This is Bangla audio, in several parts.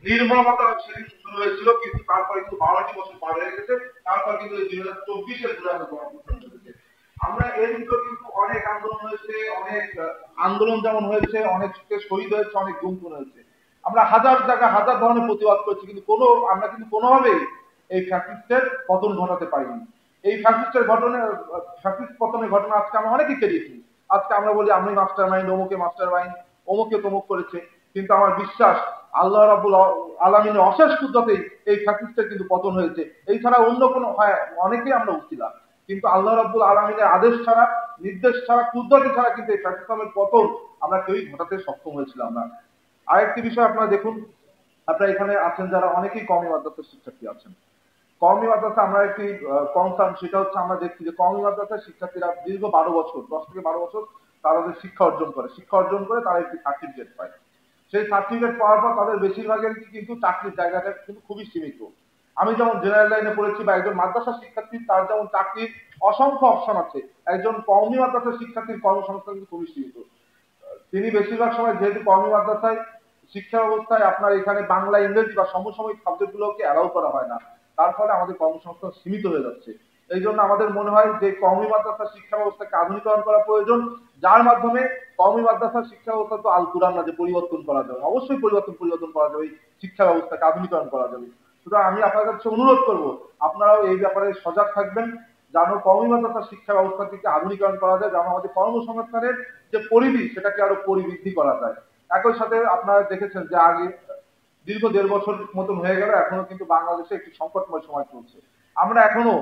নির্মমতা সেদিন শুরু হয়েছিল, কিন্তু তারপরে কিন্তু 12টি বছর পার হয়ে গেছে। তারপর কিন্তু 2024-এর জুলাই গণঅভ্যুত্থান হয়েছে। আমরা এর ভিতরে কিন্তু অনেক আন্দোলন হয়েছে, অনেক আন্দোলন যেমন হয়েছে, অনেক শহীদ হয়েছে, অনেক গুম খুন হয়েছে। আমরা হাজার জায়গায় হাজার ধরনের প্রতিবাদ করেছি, কিন্তু আমরা কিন্তু কোনোভাবেই এই ফ্যাসিস্টের পতন ঘটাতে পারিনি। এই ফ্যাসিস্ট পতনের ঘটনা আজকে আমরা অনেকেই কেড়িয়েছি। আজকে আমরা বলি আমি মাস্টার মাইন্ড, অমুকে মাস্টার মাইন্ড, অমুকে তমুক করেছে। কিন্তু আমার বিশ্বাস আল্লাহ রাব্বুল আলামিনের অশেষ কুদরতেই এই ফ্যাসিস্টের কিন্তু পতন হয়েছে। এই ছাড়া অন্য কোনো, হ্যাঁ অনেকেই আমরা উছিলা, কিন্তু আল্লাহ রাব্বুল আলামিনের আদেশ ছাড়া, নির্দেশ ছাড়া, কুদরতি ছাড়া কিন্তু এই ফ্যাসিজমের পতন আমরা কেউই ঘটাতে সক্ষম হয়েছিলাম না। আরেকটি বিষয় আপনারা দেখুন, আপনারা এখানে আছেন যারা অনেকেই কওমি মাদ্রাসার শিক্ষার্থী আছেন। কওমি মাদ্রাসা আমরা একটি কনসার্ন, সেটা হচ্ছে আমরা দেখছি যে কওমি মাদ্রাসার শিক্ষার্থীরা দীর্ঘ 12 বছর, 10 থেকে 12 বছর তারা শিক্ষা অর্জন করে তারা একটি সার্টিফিকেট পায়। সেই সার্টিফিকেট পাওয়ার পর তাদের বেশিরভাগের কিন্তু চাকরির জায়গাটা কিন্তু খুবই সীমিত। আমি যেমন জেনারেল লাইনে পড়েছি, বা একজন মাদ্রাসা শিক্ষার্থী তার যেমন চাকরির অসংখ্য অপশন আছে, একজন কওমি মাদ্রাসা শিক্ষার্থীর কর্মসংস্থান কিন্তু খুবই সীমিত। তিনি বেশিরভাগ সময় যেহেতু কওমি মাদ্রাসায় শিক্ষা ব্যবস্থায় আপনার এখানে বাংলা, ইংরেজি বা সমসাময়িক সাবজেক্ট গুলোকে অ্যালাউ করা হয় না, তার ফলে আমাদের কর্মসংস্থান সীমিত হয়ে যাচ্ছে। এই জন্য আমাদের মনে হয় যে কওমি মাদ্রাসার শিক্ষা ব্যবস্থাকে আধুনিকরণ করা প্রয়োজন, যার মাধ্যমে কওমি মাদ্রাসার শিক্ষা ব্যবস্থা তো আল কুরআন না যে পরিবর্তন করা যাবে, অবশ্যই পরিবর্তন করা যাবে, এই শিক্ষা ব্যবস্থাকে আধুনিকরণ করা যাবে। সুতরাং আমি আপনার কাছে অনুরোধ করব, আপনারাও এই ব্যাপারে সজাগ থাকবেন, যেন কওমি মাদ্রাসার শিক্ষা ব্যবস্থাটিকে আধুনিকরণ করা যায়, যেন আমাদের কর্মসংস্থানের যে পরিধি সেটাকে আরো পরিবৃদ্ধি করা যায়। একই সাথে আপনারা দেখেছেন যে আগে দীর্ঘ 1.5 বছর মতন হয়ে গেল, এখনো কিন্তু বাংলাদেশে একটি সংকটময় সময় চলছে। আমরা এখনো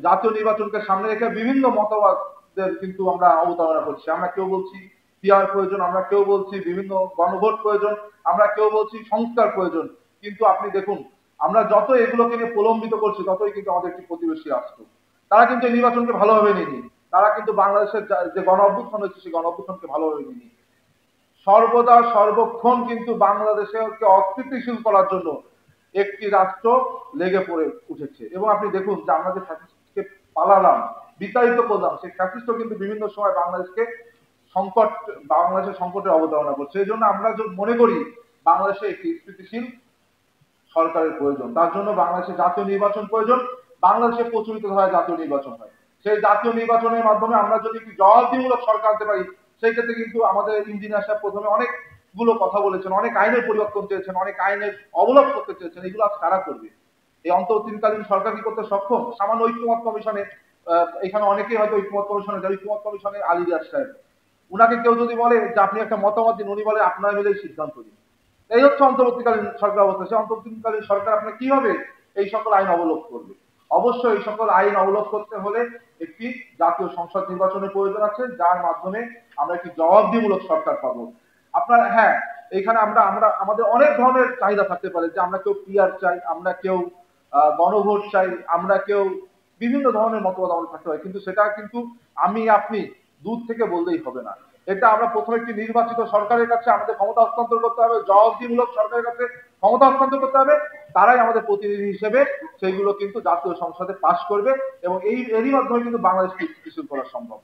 জাতীয় নির্বাচনকে সামনে রেখে বিভিন্ন মতবাদের কিন্তু আমরা অবতারণা করছি। আমরা কেউ বলছি পিআর প্রয়োজন, আমরা কেউ বলছি বিভিন্ন গণভোট প্রয়োজন, আমরা কেউ বলছি সংস্কার প্রয়োজন। কিন্তু আপনি দেখুন, আমরা যত এগুলোকে নিয়ে প্রলম্বিত করছি, ততই কিন্তু আমাদের একটি প্রতিবেশী রাষ্ট্র, তারা কিন্তু এই নির্বাচনকে ভালোভাবে নেয়নি। তারা কিন্তু বাংলাদেশের যে গণ অভ্যুত্থান হয়েছে সেই গণ অভ্যুত্থানকে ভালোভাবে নেয়নি। সর্বদা সর্বক্ষণ কিন্তু বাংলাদেশকে অস্থিতিশীল করার জন্য একটি রাষ্ট্র লেগে পড়ে উঠেছে। এবং আপনি দেখুন যে আমরা যে ফ্যাসিস্টকে পালালাম, বিতাড়িত করলাম, সেই ফ্যাসিস্টও কিন্তু বিভিন্ন সময় বাংলাদেশের সংকটের অবতারণা করছে। এই জন্য আমরা মনে করি বাংলাদেশে একটি স্থিতিশীল সরকারের প্রয়োজন। তার জন্য বাংলাদেশে জাতীয় নির্বাচন প্রয়োজন। বাংলাদেশে প্রচলিত ধারায় জাতীয় নির্বাচন হয়, সেই জাতীয় নির্বাচনের মাধ্যমে আমরা যদি একটি জবাবদিহিমূলক সরকার আনতে পারি, সেই ক্ষেত্রে কিন্তু আমাদের ইঞ্জিনিয়ার সাহেব প্রথমে অনেকগুলো কথা বলেছেন, অনেক আইনের পরিবর্তন চেয়েছেন, অনেক আইনের অবলোপ করতে চেয়েছেন। এগুলো আজ কারা করবে? এই অন্তর্বর্তীকালীন সরকার কি করতে সক্ষম? সামান্য ঐক্যমত কমিশনে, এখানে অনেকেই হয়তো ঐক্যমত কমিশনে, যারা ঐক্যমত কমিশনের আলী রিয়াজ সাহেব, উনাকে কেউ যদি বলে যে আপনি একটা মতামত দিন, উনি বলে আপনারা মিলেই সিদ্ধান্ত দিন। এই হচ্ছে অন্তর্বর্তীকালীন সরকার অবস্থা। সেই অন্তর্বর্তীকালীন সরকার আপনার কিভাবে এই সকল আইন অবলোপ করবে? অবশ্যই এই সকল আইন অবলোপ করতে হলে একটি জাতীয় সংসদ নির্বাচনের প্রয়োজন আছে, যার মাধ্যমে আমরা একটি জবাবদিহিমূলক সরকার পাবো। আপনার, হ্যাঁ, এখানে আমরা আমরা আমাদের অনেক ধরনের চাহিদা থাকতে পারে, যে আমরা কেউ পিআর চাই, আমরা কেউ গণভোট চাই, আমরা কেউ বিভিন্ন ধরনের মতবাদ আমাদের থাকতে পারে, কিন্তু সেটা কিন্তু আমি আপনি দূর থেকে বললেই হবে না। এটা আমরা প্রথমে একটি নির্বাচিত সরকারের কাছে আমাদের ক্ষমতা হস্তান্তর করতে হবে, জবাবদিহিমূলক সরকারের কাছে ক্ষমতা হস্তান্তর করতে হবে। তারাই আমাদের প্রতিনিধি হিসেবে সেইগুলো কিন্তু জাতীয় সংসদে পাশ করবে, এবং এরই মাধ্যমে কিন্তু বাংলাদেশকে স্থিতিশীল করা সম্ভব।